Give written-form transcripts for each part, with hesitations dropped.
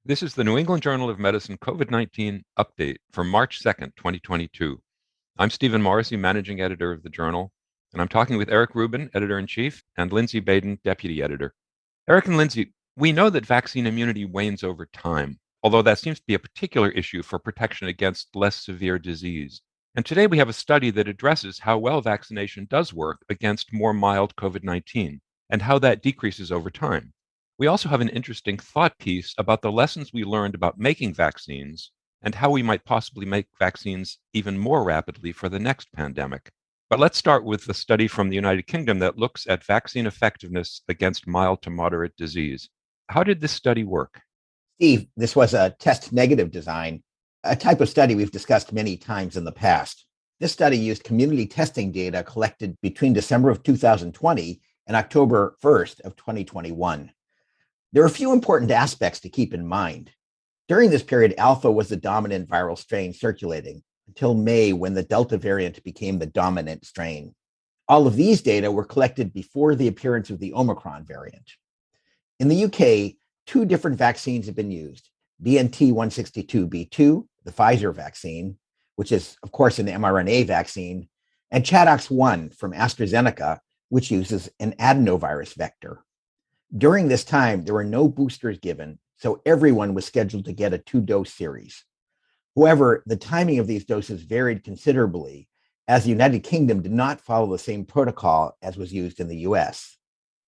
This is the New England Journal of Medicine COVID-19 update for March 2nd, 2022. I'm Stephen Morrissey, managing editor of the journal, and I'm talking with Eric Rubin, editor-in-chief, and Lindsey Baden, deputy editor. Eric and Lindsey, we know that vaccine immunity wanes over time, although that seems to be a particular issue for protection against less severe disease. And today we have a study that addresses how well vaccination does work against more mild COVID-19 and how that decreases over time. We also have an interesting thought piece about the lessons we learned about making vaccines and how we might possibly make vaccines even more rapidly for the next pandemic. But let's start with the study from the United Kingdom that looks at vaccine effectiveness against mild to moderate disease. How did this study work? Steve, this was a test negative design, a type of study we've discussed many times in the past. This study used community testing data collected between December of 2020 and October 1st of 2021. There are a few important aspects to keep in mind. During this period, Alpha was the dominant viral strain circulating until May, when the Delta variant became the dominant strain. All of these data were collected before the appearance of the Omicron variant. In the UK, two different vaccines have been used: BNT162b2, the Pfizer vaccine, which is, of course, an mRNA vaccine, and ChAdOx1 from AstraZeneca, which uses an adenovirus vector. During this time, there were no boosters given, so everyone was scheduled to get a 2-dose series. However, the timing of these doses varied considerably, as the United Kingdom did not follow the same protocol as was used in the US.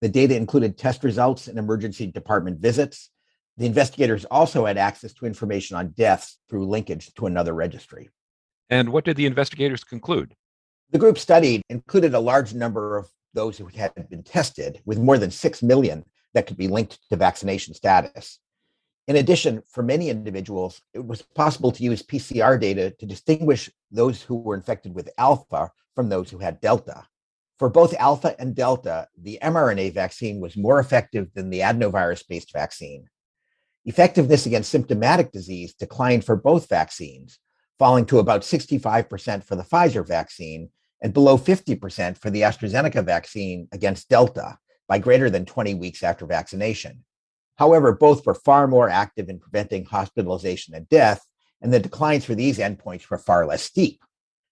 The data included test results and emergency department visits. The investigators also had access to information on deaths through linkage to another registry. And what did the investigators conclude? The group studied included a large number of those who had been tested, with more than 6 million that could be linked to vaccination status. In addition, for many individuals, it was possible to use PCR data to distinguish those who were infected with Alpha from those who had Delta. For both Alpha and Delta, the mRNA vaccine was more effective than the adenovirus-based vaccine. Effectiveness against symptomatic disease declined for both vaccines, falling to about 65% for the Pfizer vaccine and below 50% for the AstraZeneca vaccine against Delta by greater than 20 weeks after vaccination. However, both were far more active in preventing hospitalization and death, and the declines for these endpoints were far less steep.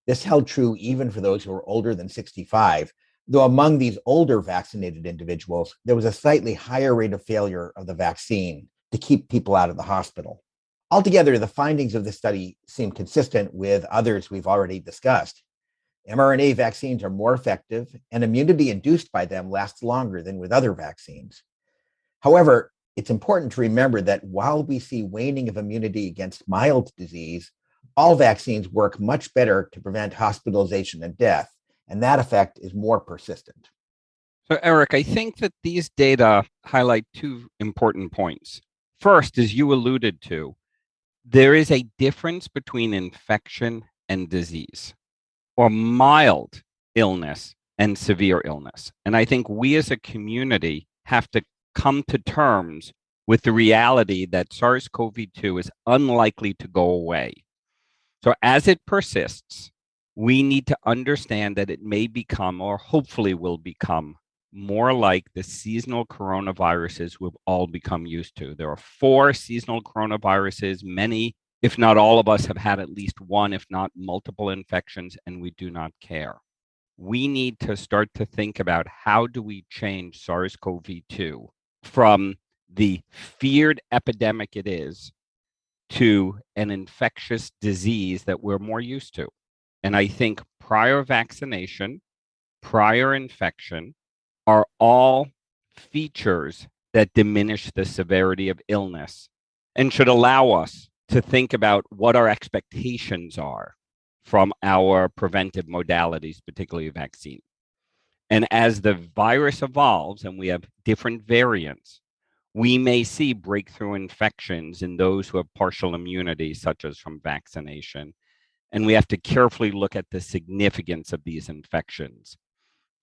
This held true even for those who were older than 65, though among these older vaccinated individuals, there was a slightly higher rate of failure of the vaccine to keep people out of the hospital. Altogether, the findings of this study seem consistent with others we've already discussed. mRNA vaccines are more effective, and immunity induced by them lasts longer than with other vaccines. However, it's important to remember that while we see waning of immunity against mild disease, all vaccines work much better to prevent hospitalization and death, and that effect is more persistent. So, Eric, I think that these data highlight two important points. First, as you alluded to, there is a difference between infection and disease, or mild illness and severe illness. And I think we as a community have to come to terms with the reality that SARS-CoV-2 is unlikely to go away. So as it persists, we need to understand that it may become, or hopefully will become, more like the seasonal coronaviruses we've all become used to. There are 4 seasonal coronaviruses. Many, if not all of us, have had at least one, if not multiple infections, and we do not care. We need to start to think about how do we change SARS-CoV-2 from the feared epidemic it is to an infectious disease that we're more used to. And I think prior vaccination, prior infection are all features that diminish the severity of illness and should allow us to think about what our expectations are from our preventive modalities, particularly vaccine. And as the virus evolves and we have different variants, we may see breakthrough infections in those who have partial immunity, such as from vaccination. And we have to carefully look at the significance of these infections.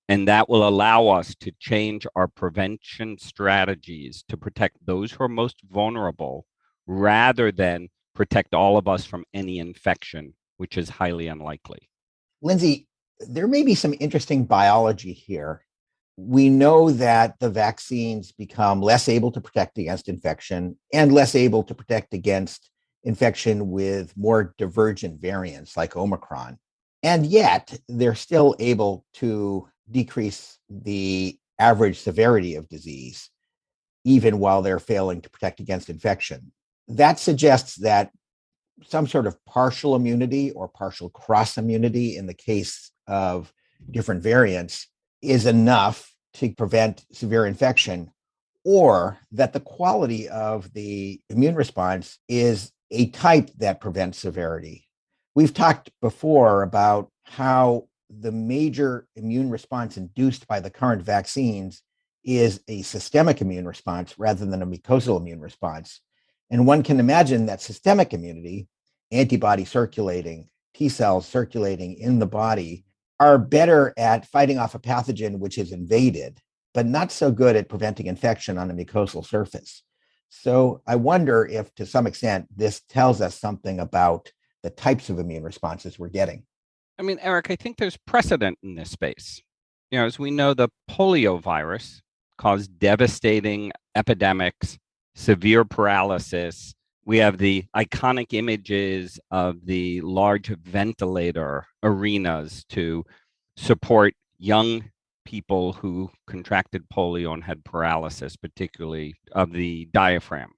And that will allow us to change our prevention strategies to protect those who are most vulnerable rather than protect all of us from any infection, which is highly unlikely. Lindsey, there may be some interesting biology here. We know that the vaccines become less able to protect against infection and less able to protect against infection with more divergent variants like Omicron. And yet, they're still able to decrease the average severity of disease, even while they're failing to protect against infection. That suggests that some sort of partial immunity or partial cross immunity in the case of different variants is enough to prevent severe infection, or that the quality of the immune response is a type that prevents severity. We've talked before about how the major immune response induced by the current vaccines is a systemic immune response rather than a mucosal immune response. And one can imagine that systemic immunity, antibody circulating, T cells circulating in the body, are better at fighting off a pathogen which is invaded, but not so good at preventing infection on a mucosal surface. So I wonder if, to some extent, this tells us something about the types of immune responses we're getting. I mean, Eric, I think there's precedent in this space. As we know, the polio virus caused devastating epidemics, severe paralysis. We have the iconic images of the large ventilator arenas to support young people who contracted polio and had paralysis, particularly of the diaphragm.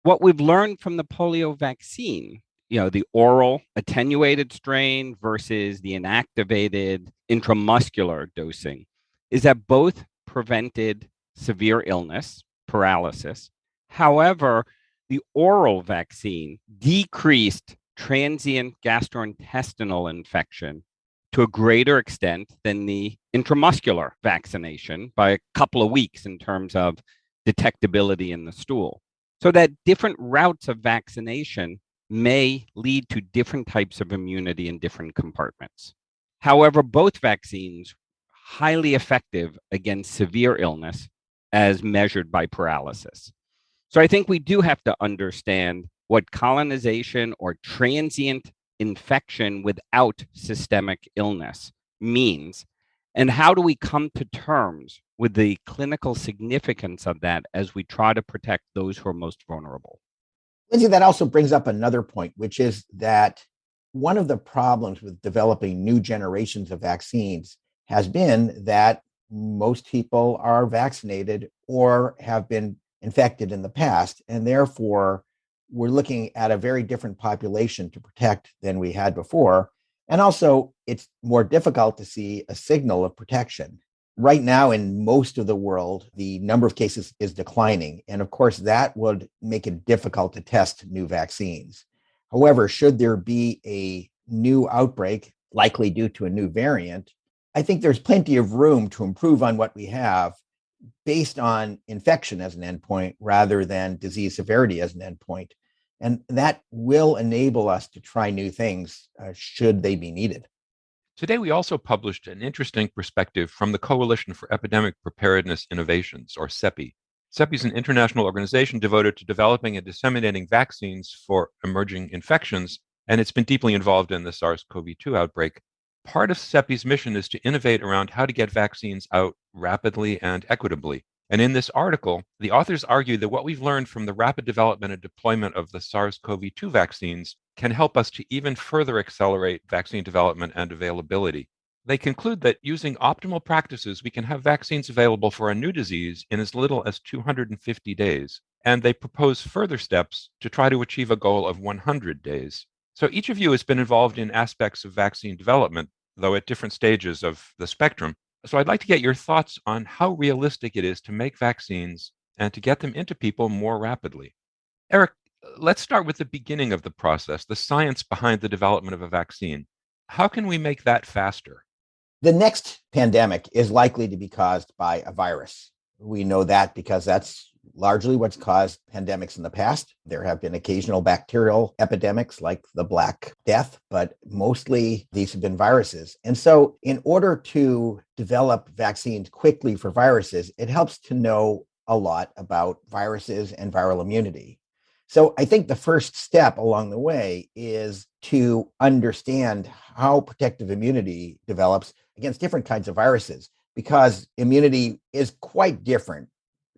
What we've learned from the polio vaccine, the oral attenuated strain versus the inactivated intramuscular dosing, is that both prevented severe illness, paralysis. However, the oral vaccine decreased transient gastrointestinal infection to a greater extent than the intramuscular vaccination by a couple of weeks in terms of detectability in the stool. So that different routes of vaccination may lead to different types of immunity in different compartments. However, both vaccines highly effective against severe illness as measured by paralysis. So I think we do have to understand what colonization or transient infection without systemic illness means, and how do we come to terms with the clinical significance of that as we try to protect those who are most vulnerable. Lindsey, that also brings up another point, which is that one of the problems with developing new generations of vaccines has been that most people are vaccinated or have been infected in the past, and therefore we're looking at a very different population to protect than we had before. And also, it's more difficult to see a signal of protection. Right now, in most of the world, the number of cases is declining. And of course, that would make it difficult to test new vaccines. However, should there be a new outbreak, likely due to a new variant, I think there's plenty of room to improve on what we have based on infection as an endpoint rather than disease severity as an endpoint. And that will enable us to try new things should they be needed. Today, we also published an interesting perspective from the Coalition for Epidemic Preparedness Innovations, or CEPI. CEPI is an international organization devoted to developing and disseminating vaccines for emerging infections, and it's been deeply involved in the SARS-CoV-2 outbreak. Part of CEPI's mission is to innovate around how to get vaccines out rapidly and equitably. And in this article, the authors argue that what we've learned from the rapid development and deployment of the SARS-CoV-2 vaccines can help us to even further accelerate vaccine development and availability. They conclude that using optimal practices, we can have vaccines available for a new disease in as little as 250 days. And they propose further steps to try to achieve a goal of 100 days. So each of you has been involved in aspects of vaccine development, though at different stages of the spectrum. So I'd like to get your thoughts on how realistic it is to make vaccines and to get them into people more rapidly. Eric, let's start with the beginning of the process, the science behind the development of a vaccine. How can we make that faster? The next pandemic is likely to be caused by a virus. We know that because that's largely what's caused pandemics in the past. There have been occasional bacterial epidemics like the Black Death, but mostly these have been viruses. And so in order to develop vaccines quickly for viruses, it helps to know a lot about viruses and viral immunity. So I think the first step along the way is to understand how protective immunity develops against different kinds of viruses, because immunity is quite different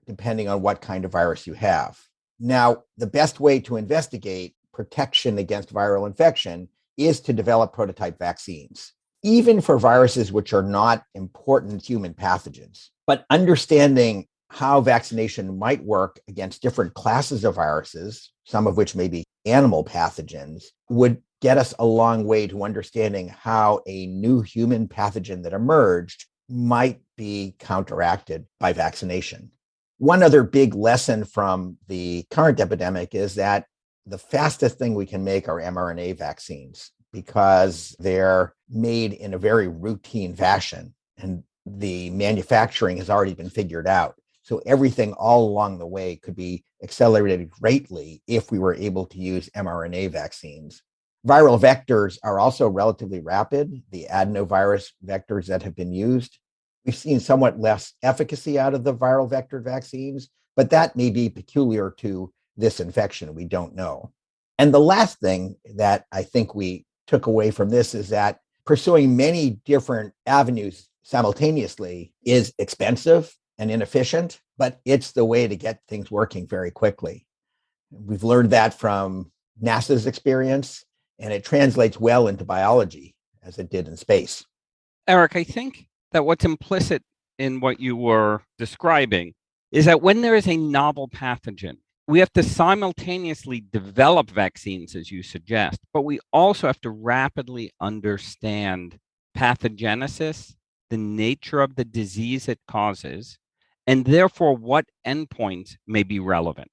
depending on what kind of virus you have. Now, the best way to investigate protection against viral infection is to develop prototype vaccines, even for viruses which are not important human pathogens. But understanding how vaccination might work against different classes of viruses, some of which may be animal pathogens, would get us a long way to understanding how a new human pathogen that emerged might be counteracted by vaccination. One other big lesson from the current epidemic is that the fastest thing we can make are mRNA vaccines because they're made in a very routine fashion and the manufacturing has already been figured out. So everything all along the way could be accelerated greatly if we were able to use mRNA vaccines. Viral vectors are also relatively rapid. The adenovirus vectors that have been used, we've seen somewhat less efficacy out of the viral vector vaccines, but that may be peculiar to this infection. We don't know. And the last thing that I think we took away from this is that pursuing many different avenues simultaneously is expensive and inefficient, but it's the way to get things working very quickly. We've learned that from NASA's experience, and it translates well into biology as it did in space. Eric, I think that what's implicit in what you were describing is that when there is a novel pathogen, we have to simultaneously develop vaccines, as you suggest, but we also have to rapidly understand pathogenesis, the nature of the disease it causes, and therefore what endpoints may be relevant.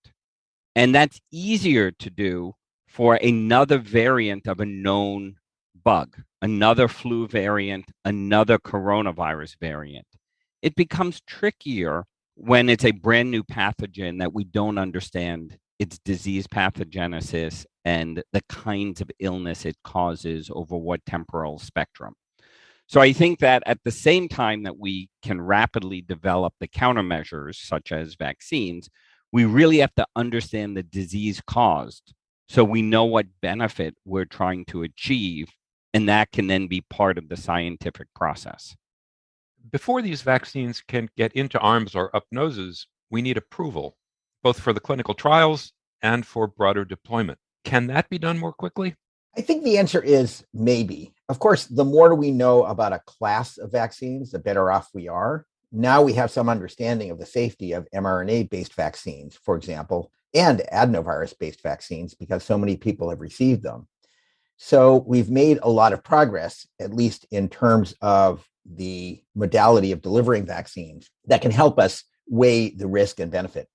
And that's easier to do for another variant of a known bug, another flu variant, another coronavirus variant. It becomes trickier when it's a brand new pathogen that we don't understand its disease pathogenesis and the kinds of illness it causes over what temporal spectrum. So I think that at the same time that we can rapidly develop the countermeasures, such as vaccines, we really have to understand the disease caused so we know what benefit we're trying to achieve, and that can then be part of the scientific process. Before these vaccines can get into arms or up noses, we need approval, both for the clinical trials and for broader deployment. Can that be done more quickly? I think the answer is maybe. Of course, the more we know about a class of vaccines, the better off we are. Now we have some understanding of the safety of mRNA-based vaccines, for example, and adenovirus-based vaccines because so many people have received them. So we've made a lot of progress, at least in terms of the modality of delivering vaccines that can help us weigh the risk and benefit.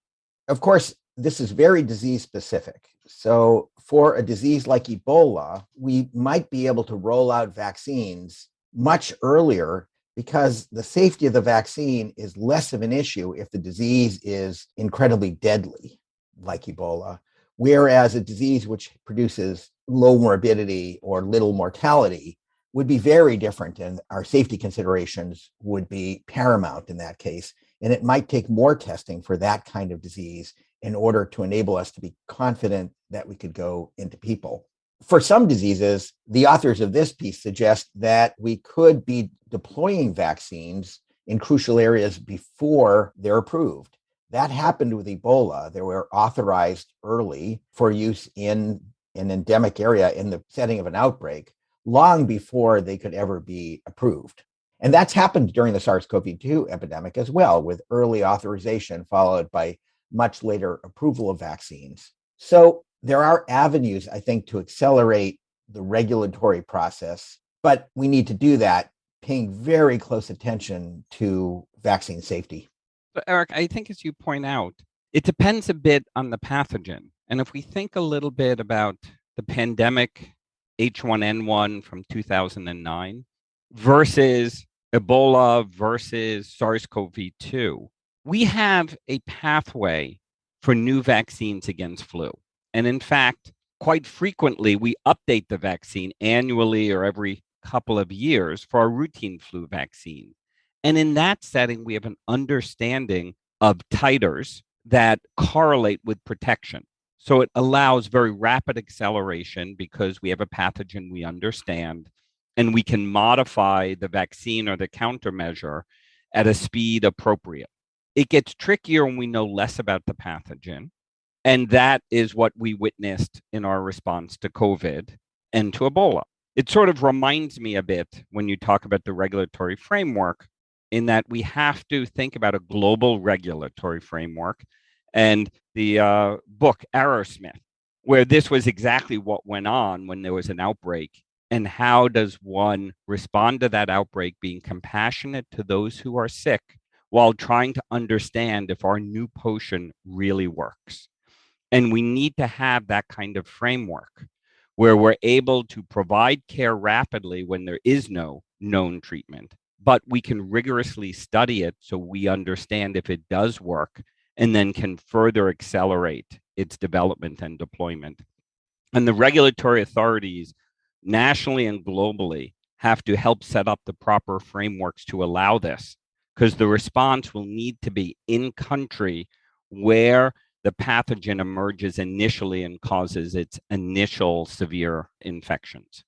Of course, this is very disease specific. So for a disease like Ebola, we might be able to roll out vaccines much earlier because the safety of the vaccine is less of an issue if the disease is incredibly deadly, like Ebola, whereas a disease which produces low morbidity or little mortality would be very different, and our safety considerations would be paramount in that case. And it might take more testing for that kind of disease in order to enable us to be confident that we could go into people. For some diseases, the authors of this piece suggest that we could be deploying vaccines in crucial areas before they're approved. That happened with Ebola. They were authorized early for use in an endemic area in the setting of an outbreak, long before they could ever be approved. And that's happened during the SARS-CoV-2 epidemic as well, with early authorization followed by much later approval of vaccines. So there are avenues, I think, to accelerate the regulatory process, but we need to do that paying very close attention to vaccine safety. So Eric, I think as you point out, it depends a bit on the pathogen. And if we think a little bit about the pandemic H1N1 from 2009 versus Ebola versus SARS-CoV-2, we have a pathway for new vaccines against flu. And in fact, quite frequently, we update the vaccine annually or every couple of years for our routine flu vaccine. And in that setting, we have an understanding of titers that correlate with protection. So it allows very rapid acceleration because we have a pathogen we understand, and we can modify the vaccine or the countermeasure at a speed appropriate. It gets trickier when we know less about the pathogen. And that is what we witnessed in our response to COVID and to Ebola. It sort of reminds me a bit when you talk about the regulatory framework, in that we have to think about a global regulatory framework. And the book Arrowsmith, where this was exactly what went on when there was an outbreak. And how does one respond to that outbreak, being compassionate to those who are sick while trying to understand if our new potion really works? And we need to have that kind of framework where we're able to provide care rapidly when there is no known treatment, but we can rigorously study it so we understand if it does work and then can further accelerate its development and deployment. And the regulatory authorities, nationally and globally, have to help set up the proper frameworks to allow this, because the response will need to be in country where the pathogen emerges initially and causes its initial severe infections.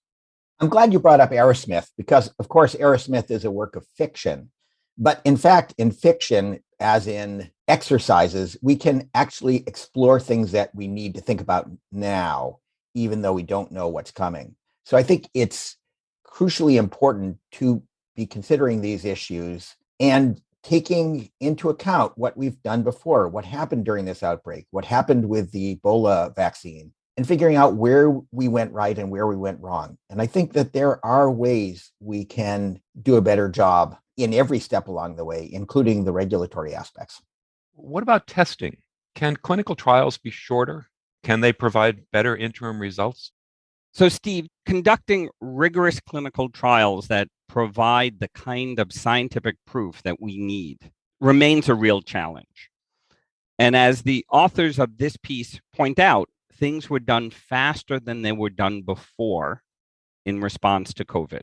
I'm glad you brought up Arrowsmith because, of course, Arrowsmith is a work of fiction. But in fact, in fiction, as in exercises, we can actually explore things that we need to think about now, even though we don't know what's coming. So I think it's crucially important to be considering these issues and taking into account what we've done before, what happened during this outbreak, what happened with the Ebola vaccine, and figuring out where we went right and where we went wrong. And I think that there are ways we can do a better job in every step along the way, including the regulatory aspects. What about testing? Can clinical trials be shorter? Can they provide better interim results? So, Steve, conducting rigorous clinical trials that provide the kind of scientific proof that we need remains a real challenge. And as the authors of this piece point out, things were done faster than they were done before in response to COVID.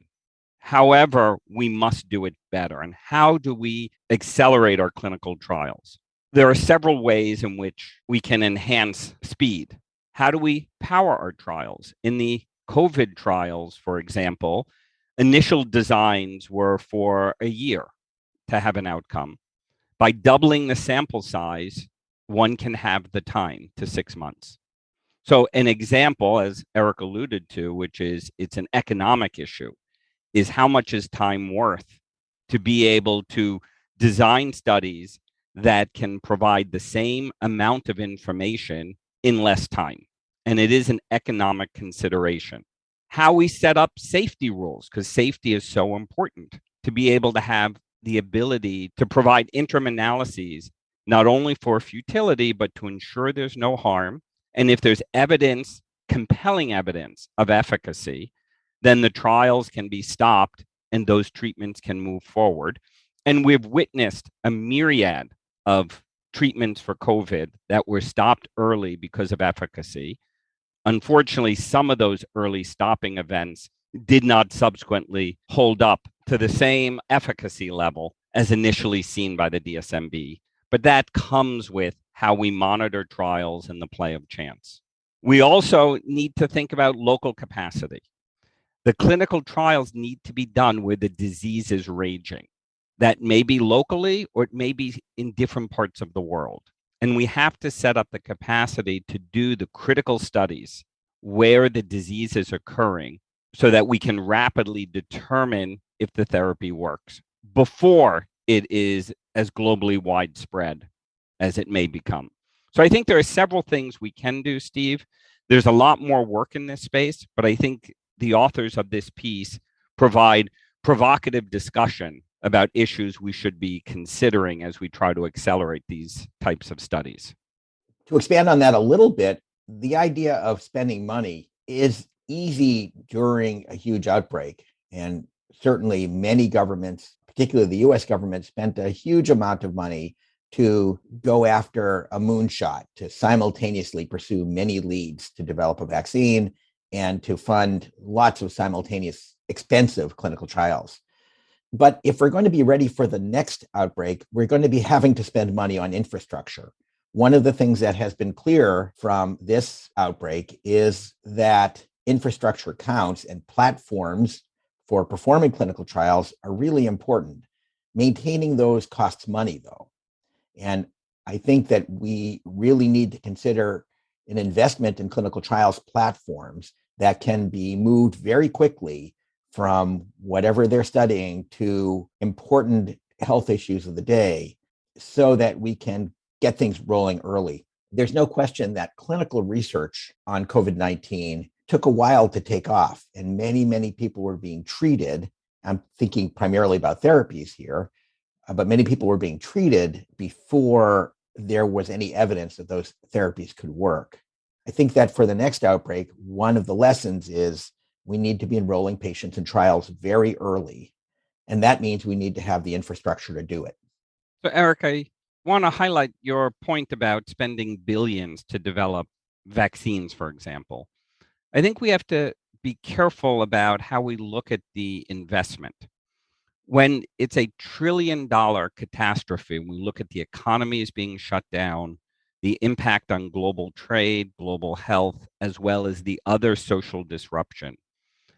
However, we must do it better. And how do we accelerate our clinical trials? There are several ways in which we can enhance speed. How do we power our trials? In the COVID trials, for example, initial designs were for a year to have an outcome. By doubling the sample size, one can have the time to 6 months. So an example, as Eric alluded to, which is it's an economic issue, is how much is time worth to be able to design studies that can provide the same amount of information in less time. And it is an economic consideration. How we set up safety rules, because safety is so important, to be able to have the ability to provide interim analyses, not only for futility, but to ensure there's no harm. And if there's evidence, compelling evidence of efficacy, then the trials can be stopped and those treatments can move forward. And we've witnessed a myriad of treatments for COVID that were stopped early because of efficacy. Unfortunately, some of those early stopping events did not subsequently hold up to the same efficacy level as initially seen by the DSMB. But that comes with how we monitor trials and the play of chance. We also need to think about local capacity. The clinical trials need to be done where the disease is raging. That may be locally or it may be in different parts of the world. And we have to set up the capacity to do the critical studies where the disease is occurring so that we can rapidly determine if the therapy works before it is as globally widespread as it may become. So I think there are several things we can do, Steve. There's a lot more work in this space, but I think the authors of this piece provide provocative discussion about issues we should be considering as we try to accelerate these types of studies. To expand on that a little bit, the idea of spending money is easy during a huge outbreak. And certainly many governments, particularly the US government, spent a huge amount of money to go after a moonshot, to simultaneously pursue many leads to develop a vaccine and to fund lots of simultaneous expensive clinical trials. But if we're going to be ready for the next outbreak, we're going to be having to spend money on infrastructure. One of the things that has been clear from this outbreak is that infrastructure counts and platforms for performing clinical trials are really important. Maintaining those costs money, though. And I think that we really need to consider an investment in clinical trials platforms that can be moved very quickly from whatever they're studying to important health issues of the day so that we can get things rolling early. There's no question that clinical research on COVID-19 took a while to take off, and many people were being treated. I'm thinking primarily about therapies here, but many people were being treated before there was any evidence that those therapies could work. I think that for the next outbreak, one of the lessons is we need to be enrolling patients in trials very early. And that means we need to have the infrastructure to do it. So, Eric, I want to highlight your point about spending billions to develop vaccines, for example. I think we have to be careful about how we look at the investment. When it's a $1 trillion catastrophe, we look at the economies being shut down, the impact on global trade, global health, as well as the other social disruption.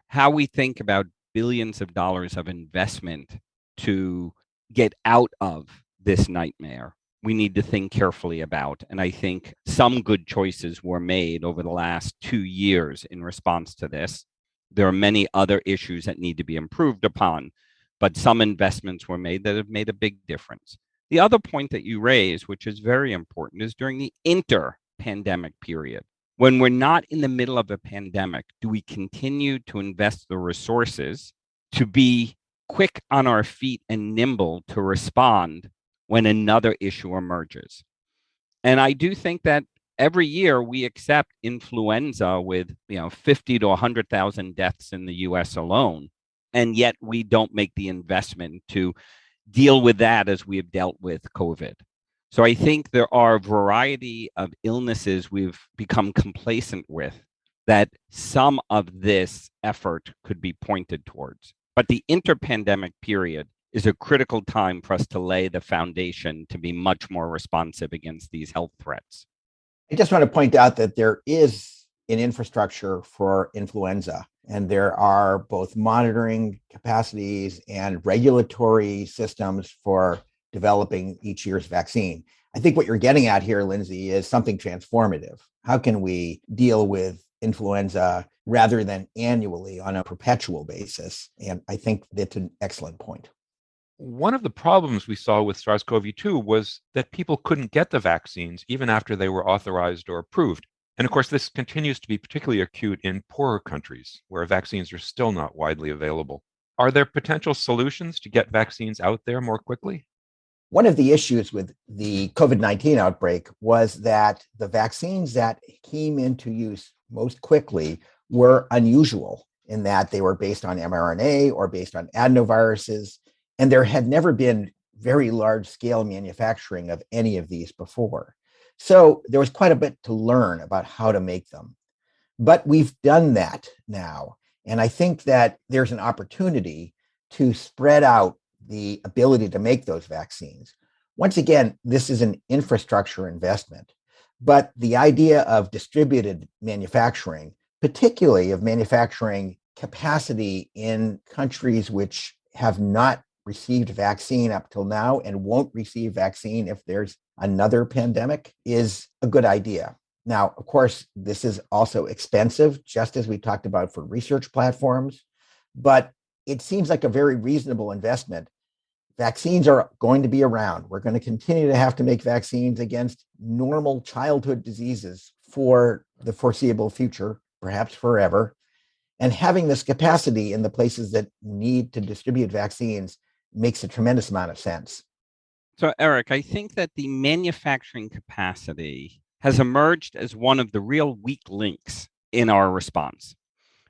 How we think about billions of dollars of investment to get out of this nightmare, we need to think carefully about. And I think some good choices were made over the last 2 years in response to this. There are many other issues that need to be improved upon, but some investments were made that have made a big difference. The other point that you raise, which is very important, is during the inter-pandemic period. When we're not in the middle of a pandemic, do we continue to invest the resources to be quick on our feet and nimble to respond when another issue emerges? And I do think that every year we accept influenza with 50 to 100,000 deaths in the US alone, and yet we don't make the investment to deal with that as we have dealt with COVID. So I think there are a variety of illnesses we've become complacent with that some of this effort could be pointed towards. But the interpandemic period is a critical time for us to lay the foundation to be much more responsive against these health threats. I just want to point out that there is an infrastructure for influenza, and there are both monitoring capacities and regulatory systems for developing each year's vaccine. I think what you're getting at here, Lindsey, is something transformative. How can we deal with influenza rather than annually on a perpetual basis? And I think that's an excellent point. One of the problems we saw with SARS-CoV-2 was that people couldn't get the vaccines even after they were authorized or approved. And of course, this continues to be particularly acute in poorer countries where vaccines are still not widely available. Are there potential solutions to get vaccines out there more quickly? One of the issues with the COVID-19 outbreak was that the vaccines that came into use most quickly were unusual in that they were based on mRNA or based on adenoviruses, and there had never been very large-scale manufacturing of any of these before. So there was quite a bit to learn about how to make them. But we've done that now, and I think that there's an opportunity to spread out the ability to make those vaccines. Once again, this is an infrastructure investment, but the idea of distributed manufacturing, particularly of manufacturing capacity in countries which have not received vaccine up till now and won't receive vaccine if there's another pandemic, is a good idea. Now, of course, this is also expensive, just as we talked about for research platforms, but it seems like a very reasonable investment. Vaccines are going to be around. We're going to continue to have to make vaccines against normal childhood diseases for the foreseeable future, perhaps forever. And having this capacity in the places that need to distribute vaccines makes a tremendous amount of sense. So, Eric, I think that the manufacturing capacity has emerged as one of the real weak links in our response.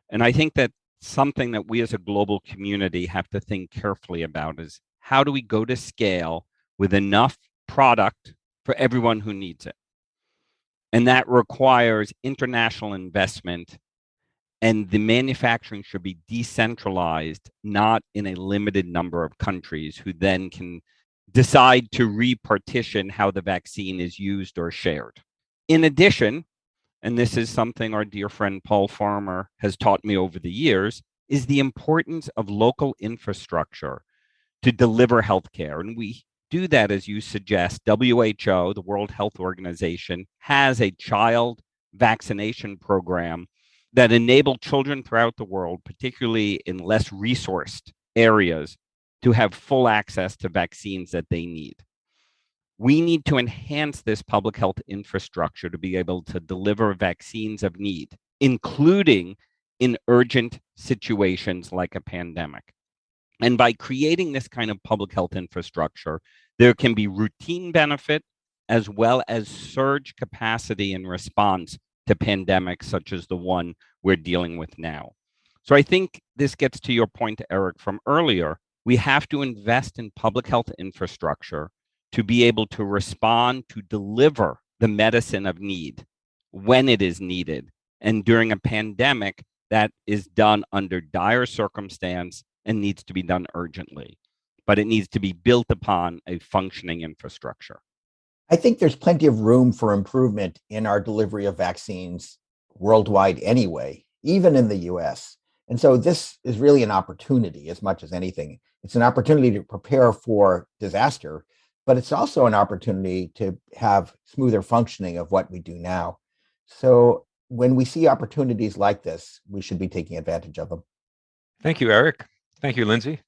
And I think that something that we as a global community have to think carefully about is how do we go to scale with enough product for everyone who needs it? And that requires international investment, and the manufacturing should be decentralized, not in a limited number of countries who then can decide to repartition how the vaccine is used or shared. In addition, and this is something our dear friend Paul Farmer has taught me over the years, is the importance of local infrastructure to deliver healthcare. And we do that, as you suggest. WHO, the World Health Organization, has a child vaccination program that enables children throughout the world, particularly in less resourced areas, to have full access to vaccines that they need. We need to enhance this public health infrastructure to be able to deliver vaccines of need, including in urgent situations like a pandemic. And by creating this kind of public health infrastructure, there can be routine benefit as well as surge capacity in response to pandemics such as the one we're dealing with now. So I think this gets to your point, Eric, from earlier. We have to invest in public health infrastructure to be able to respond, to deliver the medicine of need when it is needed. And during a pandemic, that is done under dire circumstance and needs to be done urgently. But it needs to be built upon a functioning infrastructure. I think there's plenty of room for improvement in our delivery of vaccines worldwide anyway, even in the US. And so this is really an opportunity as much as anything. It's an opportunity to prepare for disaster, but it's also an opportunity to have smoother functioning of what we do now. So when we see opportunities like this, we should be taking advantage of them. Thank you, Eric. Thank you, Lindsey.